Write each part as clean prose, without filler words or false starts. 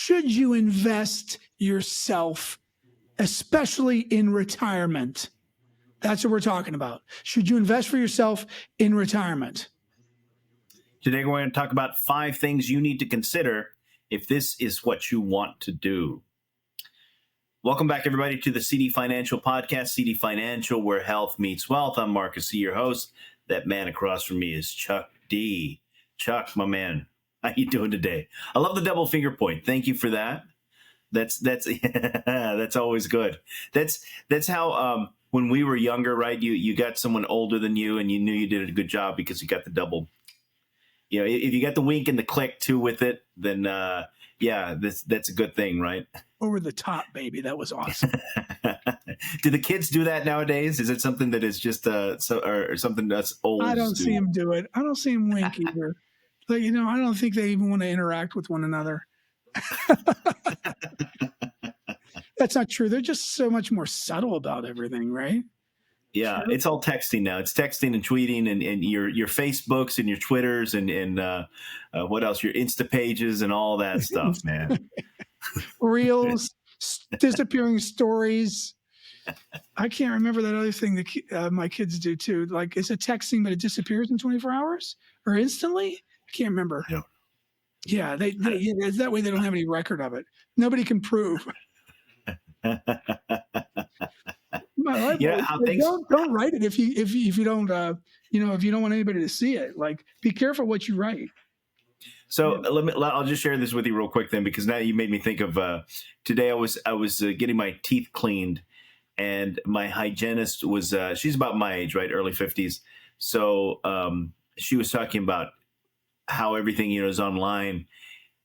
should you invest yourself, especially in retirement? That's what we're talking about. Should you invest for yourself in retirement? Today, we're going to talk about 5 things you need to consider if this is what you want to do. Welcome back, everybody, to the CD Financial Podcast, CD Financial, where health meets wealth. I'm Marcus C., your host. That man across from me is Chuck D. Chuck, my man, how you doing today? I love the double finger point. Thank you for that. That's that's always good. That's how when we were younger, right? You got someone older than you, and you knew you did a good job because you got the double. You know, if you got the wink and the click too with it, then that's a good thing, right? Over the top, baby. That was awesome. Do the kids do that nowadays? Is it something that is just or something that's old? I don't see them do it. I don't see them wink either. But, I don't think they even want to interact with one another. That's not true. They're just so much more subtle about everything, right? Yeah, it's all texting now. It's texting and tweeting and your Facebooks and your Twitters and what else? Your Insta pages and all that stuff, man. Reels, disappearing stories. I can't remember that other thing that my kids do too. Like, it's a texting, but it disappears in 24 hours or instantly. I can't remember. Yeah, that way they don't have any record of it. Nobody can prove. Don't write it if you don't if you don't want anybody to see it. Like, be careful what you write. So I'll just share this with you real quick then, because now you made me think of today. I was getting my teeth cleaned, and my hygienist was she's about my age, right, early 50s. So she was talking about how everything is online,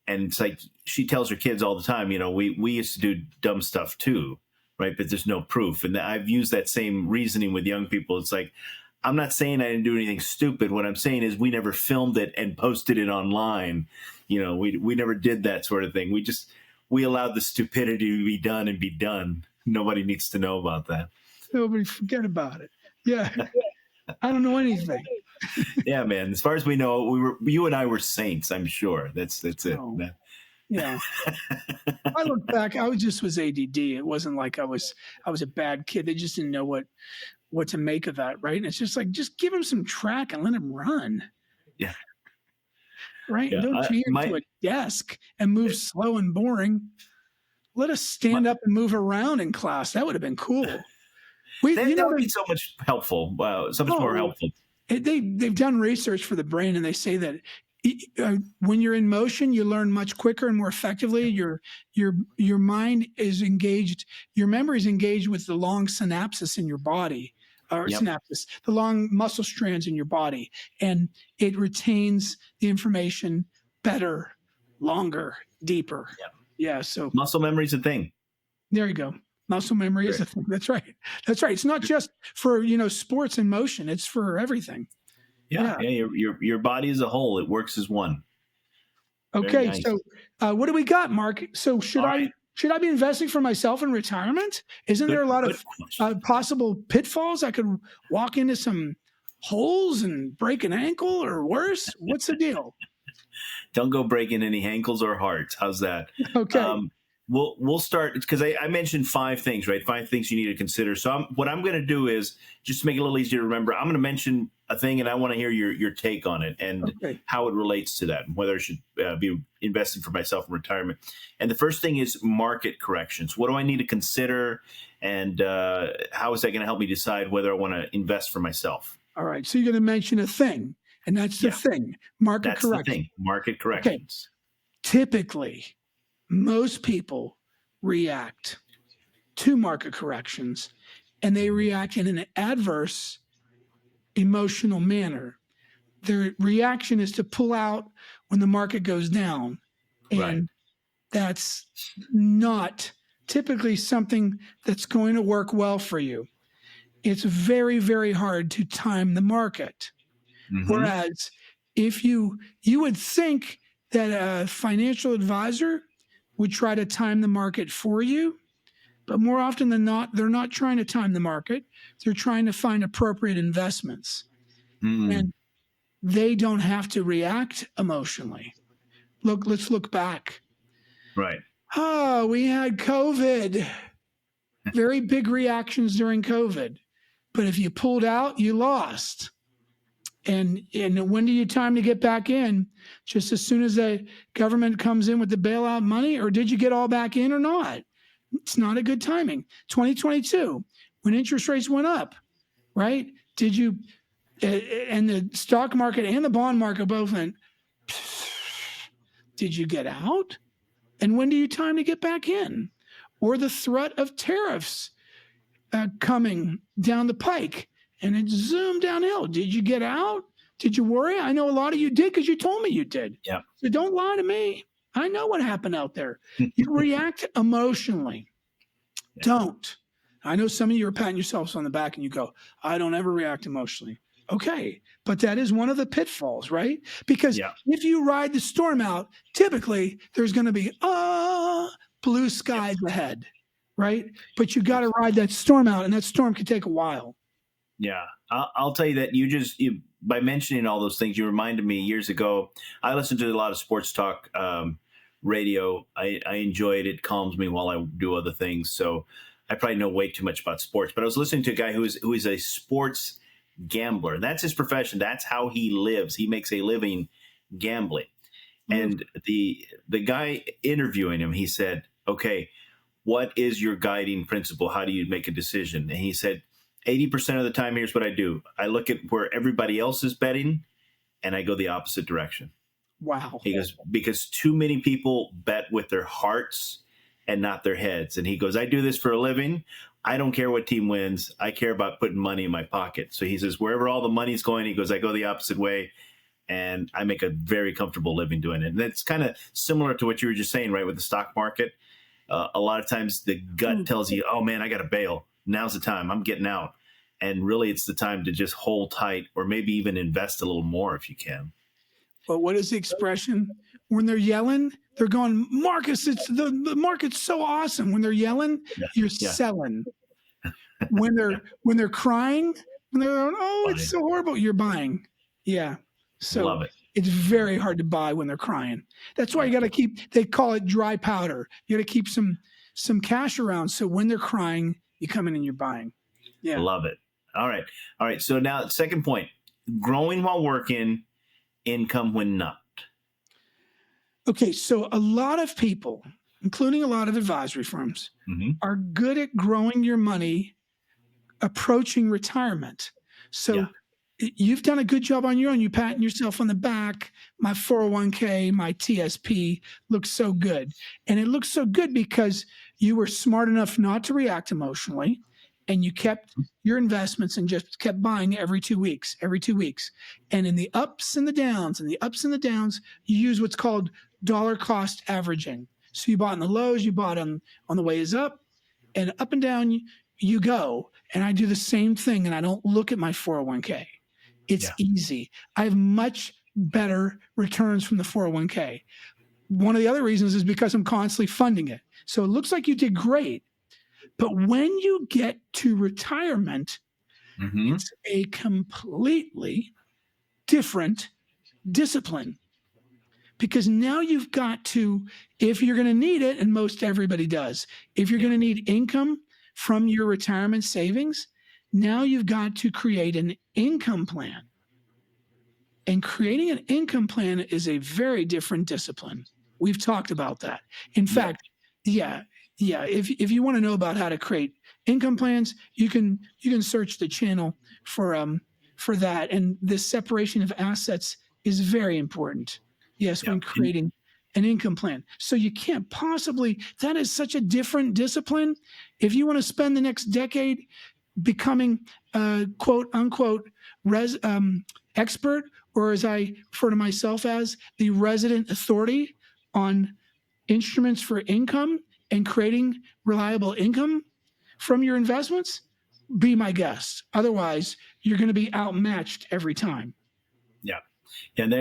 and it's like she tells her kids all the time. We used to do dumb stuff too. Right, but there's no proof. And I've used that same reasoning with young people. It's like, I'm not saying I didn't do anything stupid. What I'm saying is we never filmed it and posted it online. We never did that sort of thing. We allowed the stupidity to be done and be done. Nobody needs to know about that. Nobody forget about it. Yeah. I don't know anything. Yeah, man. As far as we know, you and I were saints, I'm sure. That's it. Oh. Yeah. I look back, I was ADD. It wasn't like I was a bad kid. They just didn't know what to make of that, right? And it's just like, just give him some track and let him run. Yeah. Right? Yeah. Don't chain him to a desk and move slow and boring. Let us stand up and move around in class. That would have been cool. That would be so much helpful. Wow, so much more helpful. They've done research for the brain, and they say that when you're in motion, you learn much quicker and more effectively. Your mind is engaged. Your memory is engaged with the long synapses in your body, the long muscle strands in your body, and it retains the information better, longer, deeper. Yep. Yeah. So muscle memory is a thing. There you go. Muscle memory is a thing. That's right. That's right. It's not just for sports and motion. It's for everything. Yeah. Your body as a whole, it works as one. Okay, nice. So what do we got, Mark? So should I be investing for myself in retirement? Isn't there a lot of possible pitfalls? I could walk into some holes and break an ankle or worse. What's the deal? Don't go breaking any ankles or hearts. How's that? Okay. We'll start because I mentioned 5 things, right? 5 things you need to consider. So what I'm going to do is just to make it a little easier to remember. I'm going to mention a thing, and I want to hear your take on it and how it relates to that, and whether I should be investing for myself in retirement. And the first thing is market corrections. What do I need to consider, and how is that going to help me decide whether I want to invest for myself? All right. So you're going to mention a thing, and that's the thing. Market corrections. That's the thing. Market corrections. Okay. Typically, most people react to market corrections, and they react in an adverse emotional manner. Their reaction is to pull out when the market goes down. And that's not typically something that's going to work well for you. It's very, very hard to time the market. Mm-hmm. Whereas if you would think that a financial advisor would try to time the market for you, but more often than not, they're not trying to time the market. They're trying to find appropriate investments. And they don't have to react emotionally. Let's look back. Right. Oh, we had COVID. Very big reactions during COVID. But if you pulled out, you lost. And when do you time to get back in? Just as soon as the government comes in with the bailout money, or did you get all back in or not? It's not a good timing. 2022, when interest rates went up, right? Did you, and the stock market and the bond market both went, did you get out? And when do you time to get back in? Or the threat of tariffs coming down the pike, and it zoomed downhill. Did you get out? Did you worry? I know a lot of you did because you told me you did. Yeah. So don't lie to me. I know what happened out there. You react emotionally. Yeah. Don't. I know some of you are patting yourselves on the back and you go, I don't ever react emotionally. Okay. But that is one of the pitfalls, right? Because if you ride the storm out, typically there's going to be blue skies ahead, right? But you got to ride that storm out, and that storm can take a while. Yeah. I'll tell you that by mentioning all those things, you reminded me years ago. I listened to a lot of sports talk radio. I enjoy it. It calms me while I do other things. So I probably know way too much about sports, but I was listening to a guy who is a sports gambler. That's his profession. That's how he lives. He makes a living gambling. And the guy interviewing him, he said, okay, what is your guiding principle? How do you make a decision? And he said, 80% of the time, here's what I do. I look at where everybody else is betting, and I go the opposite direction. Wow. He goes, because too many people bet with their hearts and not their heads. And he goes, I do this for a living. I don't care what team wins. I care about putting money in my pocket. So he says, wherever all the money's going, he goes, I go the opposite way. And I make a very comfortable living doing it. And it's kind of similar to what you were just saying, right, with the stock market. A lot of times the gut tells you, oh, man, I got to bail. Now's the time. I'm getting out. And really, it's the time to just hold tight, or maybe even invest a little more if you can. But what is the expression? When they're yelling, they're going, Marcus, the market's so awesome. When they're yelling, you're selling. When they're crying, when they're going, oh, it's so horrible, you're buying. Yeah. So love it. It's very hard to buy when they're crying. That's why you got to keep, they call it dry powder. You got to keep some cash around. So when they're crying, you come in and you're buying. Yeah. Love it. All right. So now second point, growing while working, income when not. Okay. So a lot of people, including a lot of advisory firms, are good at growing your money approaching retirement. So you've done a good job on your own. You patting yourself on the back. My 401k, my TSP looks so good. And it looks so good because you were smart enough not to react emotionally, and you kept your investments and just kept buying every 2 weeks. And in the ups and the downs, you use what's called dollar cost averaging. So you bought in the lows, you bought on the ways up, and up and down you go. And I do the same thing, and I don't look at my 401k. It's easy. I have much better returns from the 401k. One of the other reasons is because I'm constantly funding it. So it looks like you did great. But when you get to retirement, it's a completely different discipline. Because now you've got to, if you're going to need it, and most everybody does, if you're going to need income from your retirement savings, now you've got to create an income plan. And creating an income plan is a very different discipline. We've talked about that. In fact, if you want to know about how to create income plans, you can search the channel for that. And this separation of assets is very important. Yes, when creating an income plan. So you can't possibly, that is such a different discipline. If you want to spend the next decade becoming quote unquote expert, or as I refer to myself as, the resident authority on instruments for income and creating reliable income from your investments, be my guest. Otherwise, you're going to be outmatched every time. Yeah. And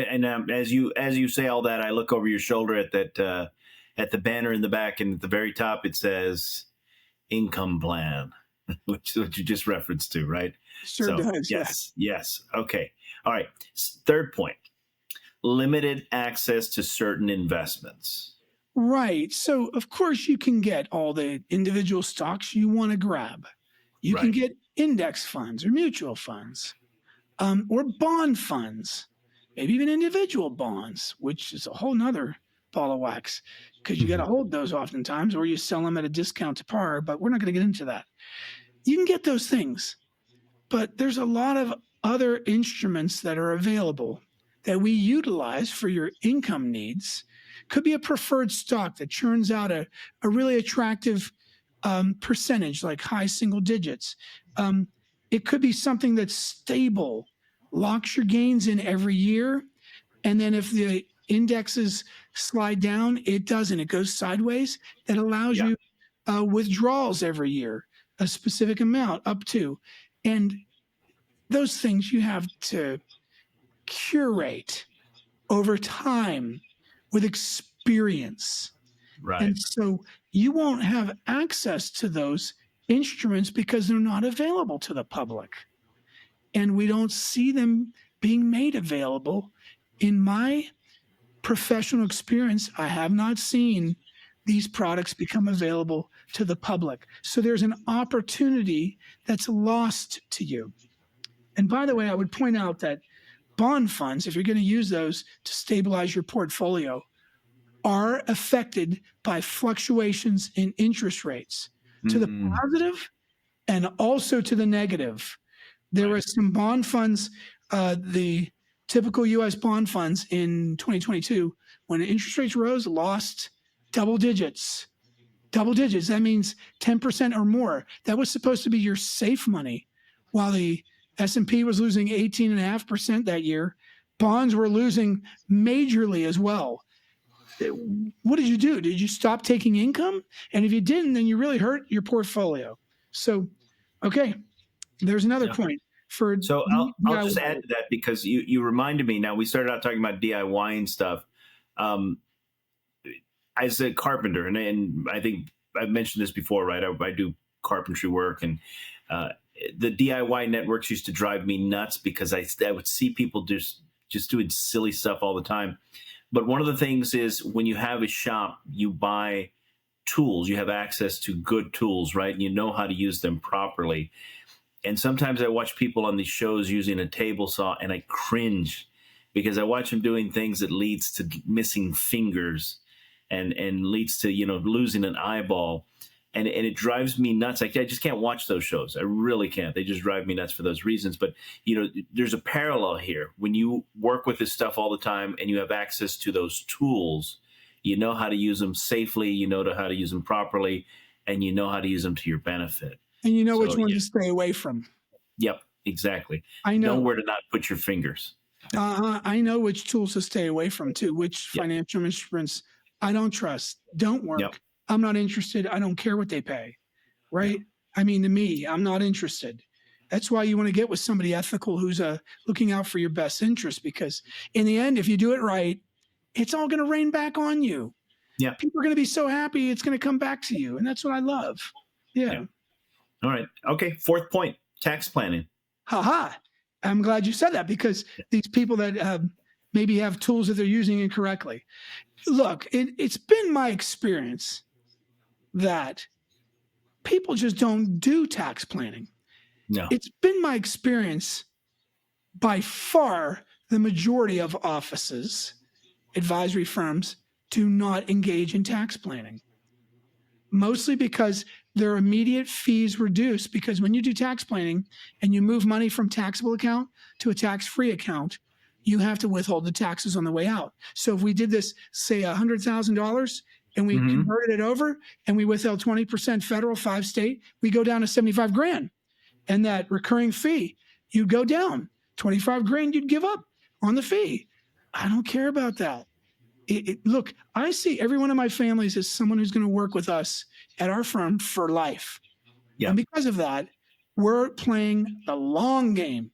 as you say all that, I look over your shoulder at the banner in the back, and at the very top it says income plan, which is what you just referenced to, right? Sure does. Yes. Okay. All right. 3rd point, limited access to certain investments. Right. So, of course, you can get all the individual stocks you want to grab. You can Right. get index funds or mutual funds, or bond funds, maybe even individual bonds, which is a whole nother ball of wax because you got to hold those oftentimes, or you sell them at a discount to par. But we're not going to get into that. You can get those things, but there's a lot of other instruments that are available that we utilize for your income needs. Could be a preferred stock that churns out a really attractive percentage, like high single digits. It could be something that's stable, locks your gains in every year. And then if the indexes slide down, it doesn't, it goes sideways. That allows Yeah. you withdrawals every year, a specific amount up to. And those things you have to curate over time with experience. Right. And so you won't have access to those instruments because they're not available to the public. And we don't see them being made available. In my professional experience, I have not seen these products become available to the public. So there's an opportunity that's lost to you. And by the way, I would point out that bond funds, if you're going to use those to stabilize your portfolio, are affected by fluctuations in interest rates to the positive and also to the negative. There Right. were some bond funds, the typical US bond funds in 2022, when interest rates rose, lost double digits. Double digits. That means 10% or more. That was supposed to be your safe money. While the S&P was losing 18.5% that year, bonds were losing majorly as well. What did you do? Did you stop taking income? And if you didn't, then you really hurt your portfolio. So, okay, there's another Yeah. point for So I'll just add DIY. to that because you reminded me. Now we started out talking about DIY and stuff. Um, as a carpenter, and I think I've mentioned this before, right? I do carpentry work, and the DIY networks used to drive me nuts because I would see people just doing silly stuff all the time. But one of the things is when you have a shop, you buy tools. You have access to good tools, right? And you know how to use them properly. And sometimes I watch people on these shows using a table saw, and I cringe because I watch them doing things that leads to missing fingers and leads to losing an eyeball, and it drives me nuts. I just can't watch those shows. I really can't. They just drive me nuts for those reasons. But there's a parallel here. When you work with this stuff all the time and you have access to those tools, you know how to use them safely, you know how to use them properly, and you know how to use them to your benefit. And you know So, which one yeah. to stay away from. Yep, exactly. I know. Know where to not put your fingers. I know which tools to stay away from too, which Yep. financial instruments I don't trust, don't work. Yep. I'm not interested. I don't care what they pay, right? Yep. I mean, to me, I'm not interested. That's why you want to get with somebody ethical who's looking out for your best interest, because in the end, if you do it right, it's all going to rain back on you. Yeah. People are going to be so happy it's going to come back to you. And that's what I love. Yeah. Yeah. All right. Okay. Fourth point, tax planning. Ha. I'm glad you said that, because these people that maybe have tools that they're using incorrectly. Look, it's been my experience that people just don't do tax planning. No. It's been my experience by far the majority of offices, advisory firms, do not engage in tax planning. Mostly because their immediate fees reduce, because when you do tax planning and you move money from taxable account to a tax-free account, you have to withhold the taxes on the way out. So if we did this, say $100,000, and we converted it over and we withheld 20% federal, 5 state, we go down to 75 grand. And that recurring fee, you'd go down 25 grand, you'd give up on the fee. I don't care about that. Look, I see every one of my families as someone who's going to work with us at our firm for life. Yeah. And because of that, we're playing the long game,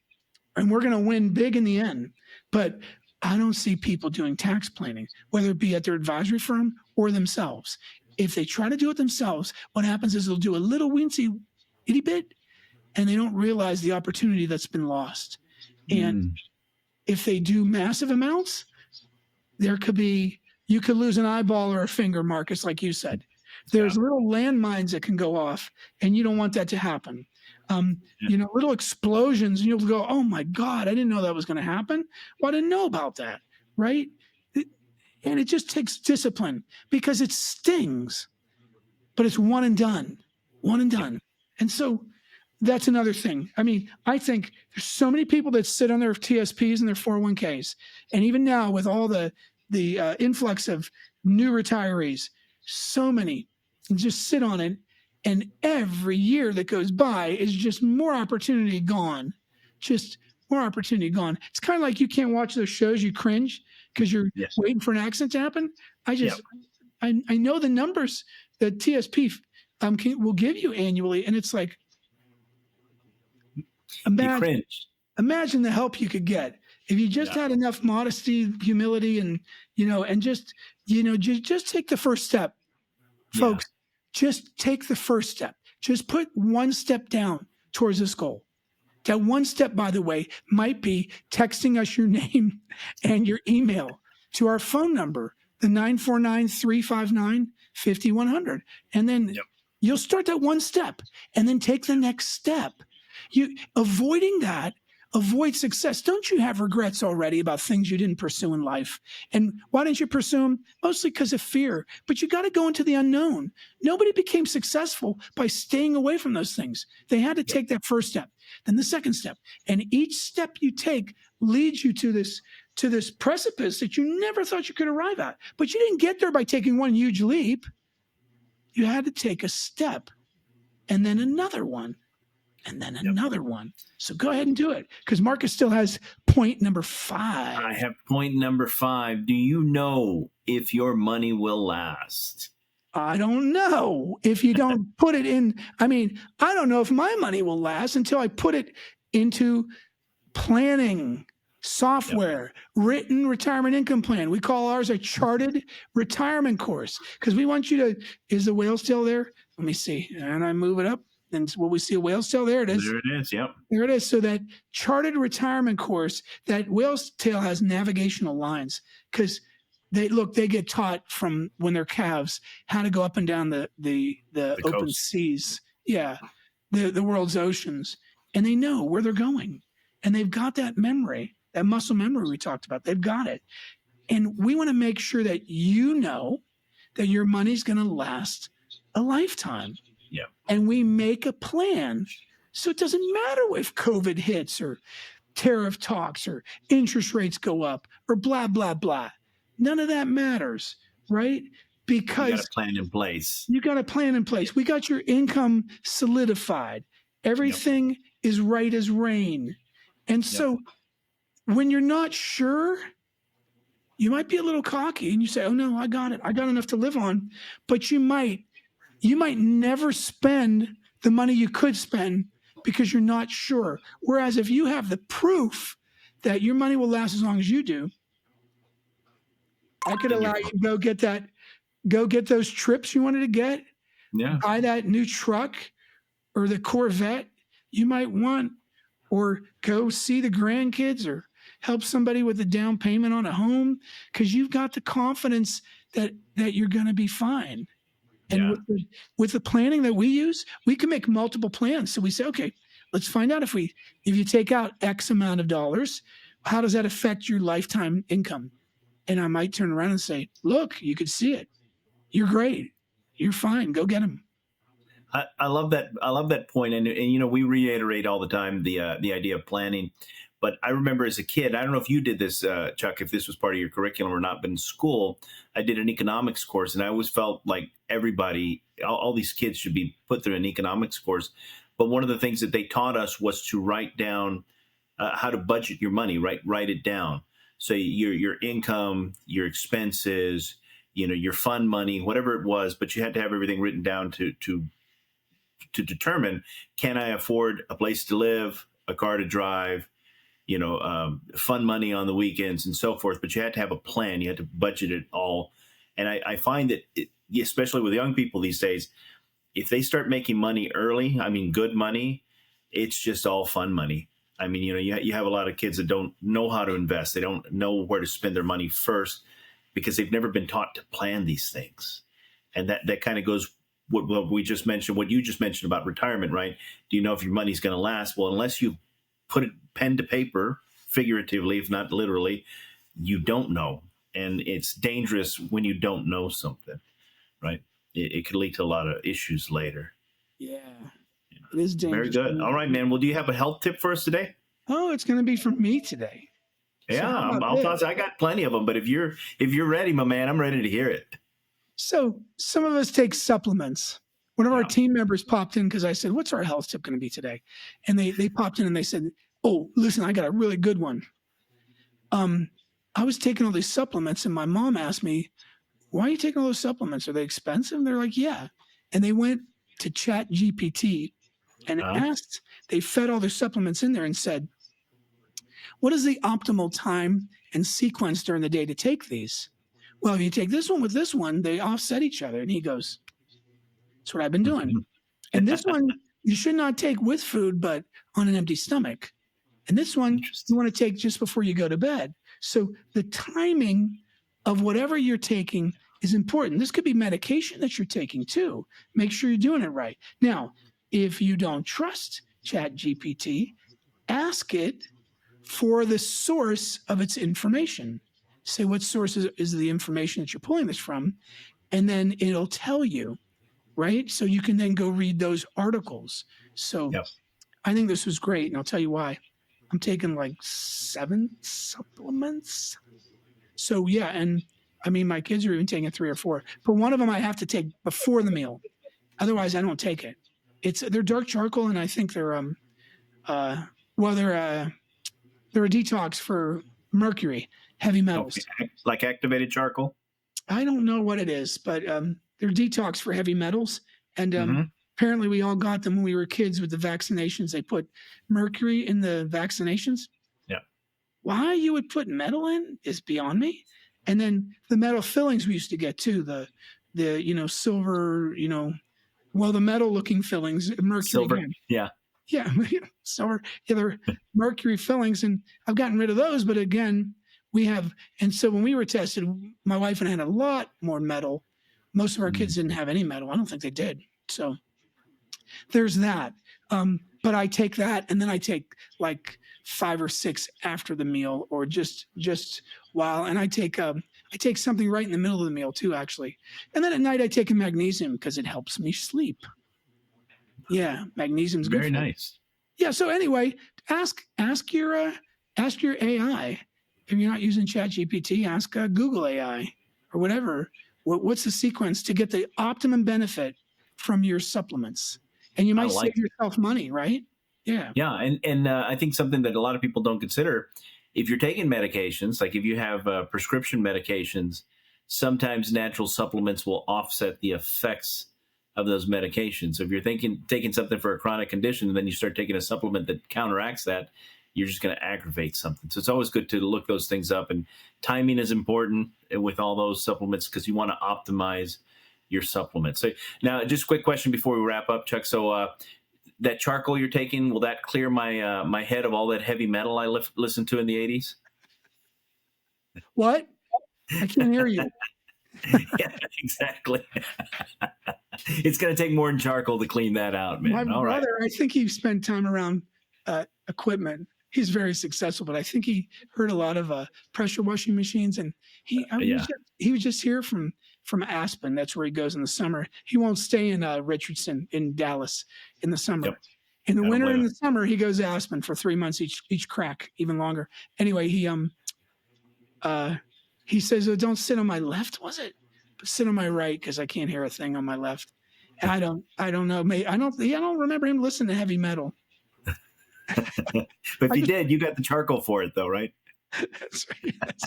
and we're going to win big in the end. But I don't see people doing tax planning, whether it be at their advisory firm or themselves. If they try to do it themselves, what happens is they'll do a little weensy itty bit, and they don't realize the opportunity that's been lost. And if they do massive amounts, there could be You could lose an eyeball or a finger, Marcus, like you said. There's little landmines that can go off, and you don't want that to happen. Little explosions, and you'll go, oh my God, I didn't know that was going to happen. Well, I didn't know about that, right? And it just takes discipline because it stings, but it's one and done. And so that's another thing. I mean, I think there's so many people that sit on their TSPs and their 401ks. And even now with all the influx of new retirees, so many just sit on it. And every year that goes by is just more opportunity gone. Just more opportunity gone. It's kind of like you can't watch those shows, you cringe because you're waiting for an accident to happen. I know the numbers that TSP will give you annually, and it's like, imagine the help you could get if you just had enough modesty, humility, and just take the first step, folks. Just take the first step. Just put one step down towards this goal. That one step, by the way, might be texting us your name and your email to our phone number, the 949-359-5100. And then you'll start that one step and then take the next step. Avoiding that, avoid success. Don't you have regrets already about things you didn't pursue in life? And why didn't you pursue them? Mostly because of fear. But you got to go into the unknown. Nobody became successful by staying away from those things. They had to take that first step, then the second step. And each step you take leads you to this precipice that you never thought you could arrive at. But you didn't get there by taking one huge leap. You had to take a step and then another one. And then another one. So go ahead and do it, because Marcus still has point number 5. I have point number 5. Do you know if your money will last? I don't know if you don't put it in. I mean, I don't know if my money will last until I put it into planning software, written retirement income plan. We call ours a charted retirement course, because we want you to, is the whale still there? Let me see. And I move it up. And will we see a whale's tail? There it is. There it is. Yep. There it is. So that charted retirement course, that whale's tail has navigational lines, because they get taught from when they're calves how to go up and down the open seas. Yeah. The world's oceans. And they know where they're going. And they've got that memory, that muscle memory we talked about. They've got it. And we want to make sure that you know that your money's going to last a lifetime. Yeah. And we make a plan. So it doesn't matter if COVID hits or tariff talks or interest rates go up or blah, blah, blah. None of that matters, right? Because you got a plan in place. You got a plan in place. We got your income solidified. Everything is right as rain. And so when you're not sure, you might be a little cocky and you say, oh no, I got it. I got enough to live on. But you might never spend the money you could spend because you're not sure. Whereas if you have the proof that your money will last as long as you do, I could allow you to go get those trips you wanted to get, buy that new truck or the Corvette you might want, or go see the grandkids or help somebody with a down payment on a home, because you've got the confidence that you're going to be fine. And with the planning that we use, we can make multiple plans. So we say, okay, let's find out if you take out X amount of dollars, how does that affect your lifetime income? And I might turn around and say, look, you could see it. You're great. You're fine. Go get them. I love that. I love that point. And we reiterate all the time the idea of planning. But I remember as a kid, I don't know if you did this, Chuck, if this was part of your curriculum or not, but in school, I did an economics course, and I always felt like everybody, all these kids should be put through an economics course. But one of the things that they taught us was to write down how to budget your money, write it down. So your income, your expenses, your fund money, whatever it was, but you had to have everything written down to determine, can I afford a place to live, a car to drive, fund money on the weekends and so forth. But you had to have a plan. You had to budget it all. And I find that, especially with young people these days, if they start making money early, I mean, good money, it's just all fun money. I mean, you have a lot of kids that don't know how to invest. They don't know where to spend their money first. because they've never been taught to plan these things. And that kind of goes what we just mentioned, what you just mentioned about retirement, right? Do you know if your money's going to last? Well, unless you put it pen to paper, figuratively, if not literally, you don't know. And it's dangerous when you don't know something, right? It could lead to a lot of issues later. Yeah, it is Very dangerous. good. All right, man. Well, do you have a health tip for us today? Oh, it's going to be from me today. So Yeah, how about I'll this? toss. I got plenty of them, but if you're ready, my man, I'm ready to hear it. So some of us take supplements. One of our Yeah. team members popped in because I said, "What's our health tip going to be today?" And they popped in and they said, "Oh, listen, I got a really good one." I was taking all these supplements, and my mom asked me, "Why are you taking all those supplements? Are they expensive?" And they're like, "Yeah." And they went to Chat GPT and asked. They fed all their supplements in there and said, "What is the optimal time and sequence during the day to take these?" Well, if you take this one with this one, they offset each other. And he goes, "That's what I've been doing." And this one you should not take with food, but on an empty stomach. And this one you want to take just before you go to bed. So the timing of whatever you're taking is important. This could be medication that you're taking too. Make sure you're doing it right. Now, if you don't trust Chat GPT, ask it for the source of its information. Say what source is the information that you're pulling this from, and then it'll tell you, right? So you can then go read those articles. So Yep. I think this was great, and I'll tell you why. I'm taking like 7 supplements. So yeah, and I mean my kids are even taking 3 or 4, but one of them I have to take before the meal. Otherwise, I don't take it. They're dark charcoal, and I think they're they're a detox for mercury, heavy metals. Okay. Like activated charcoal? I don't know what it is, but they're detox for heavy metals. And apparently we all got them when we were kids with the vaccinations. They put mercury in the vaccinations. Yeah. Why you would put metal in is beyond me. And then the metal fillings we used to get too, the silver, the metal looking fillings, mercury. Silver. Again. Yeah. Yeah, silver, they're mercury fillings, and I've gotten rid of those. But again, and so when we were tested, my wife and I had a lot more metal. Most of our kids didn't have any metal. I don't think they did. So there's that. But I take that, and then I take like 5 or 6 after the meal, or just while. And I take something right in the middle of the meal too, actually. And then at night I take a magnesium because it helps me sleep. Yeah, magnesium's good. Very nice. Yeah. So anyway, ask your AI. If you're not using ChatGPT, ask Google AI or whatever. What's the sequence to get the optimum benefit from your supplements? And you might save yourself money, right? Yeah. Yeah, and I think something that a lot of people don't consider, if you're taking medications, like if you have prescription medications, sometimes natural supplements will offset the effects of those medications. So if you're taking something for a chronic condition, and then you start taking a supplement that counteracts that, you're just going to aggravate something. So it's always good to look those things up. And timing is important with all those supplements because you want to optimize your supplements. So now, just a quick question before we wrap up, Chuck. So that charcoal you're taking, will that clear my my head of all that heavy metal I listened to in the 80s? What? I can't hear you. Yeah, exactly. It's going to take more than charcoal to clean that out, man. My All brother, right. I think he spent time around equipment. He's very successful, but I think he heard a lot of pressure washing machines, and he was just here from Aspen. That's where he goes in the summer. He won't stay in Richardson in Dallas in the summer. Yep. In the winter and the summer, he goes to Aspen for 3 months each crack, even longer. Anyway, he says, "Oh, don't sit on my left, was it? But sit on my right because I can't hear a thing on my left." And I don't know. I don't remember him listening to heavy metal. But if he did, you got the charcoal for it, though, right? That's right. Yes.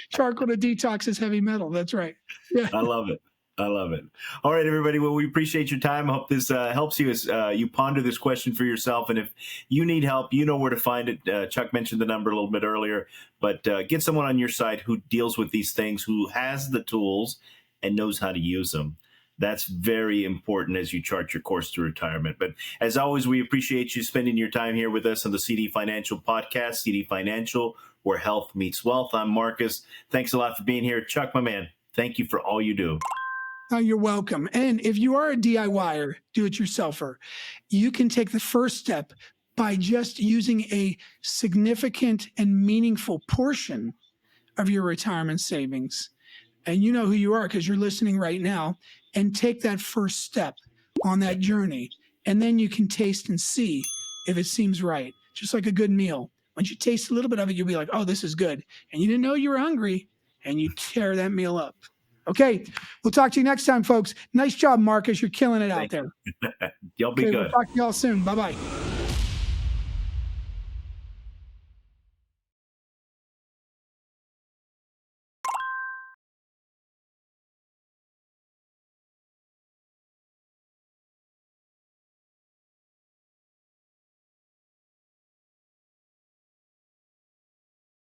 Charcoal to detox is heavy metal. That's right. Yeah. I love it. All right, everybody. Well, we appreciate your time. I hope this helps you as you ponder this question for yourself. And if you need help, you know where to find it. Chuck mentioned the number a little bit earlier, but get someone on your side who deals with these things, who has the tools and knows how to use them. That's very important as you chart your course to retirement. But as always, we appreciate you spending your time here with us on the CD Financial Podcast. CD Financial, where health meets wealth. I'm Marcus. Thanks a lot for being here. Chuck, my man, thank you for all you do. Oh, you're welcome. And if you are a DIYer, do-it-yourselfer, you can take the first step by just using a significant and meaningful portion of your retirement savings. And you know who you are because you're listening right now, and take that first step on that journey. And then you can taste and see if it seems right. Just like a good meal. Once you taste a little bit of it, you'll be like, oh, this is good. And you didn't know you were hungry, and you tear that meal up. Okay. We'll talk to you next time, folks. Nice job, Marcus. You're killing it out there. Y'all be good. We'll talk to y'all soon. Bye-bye.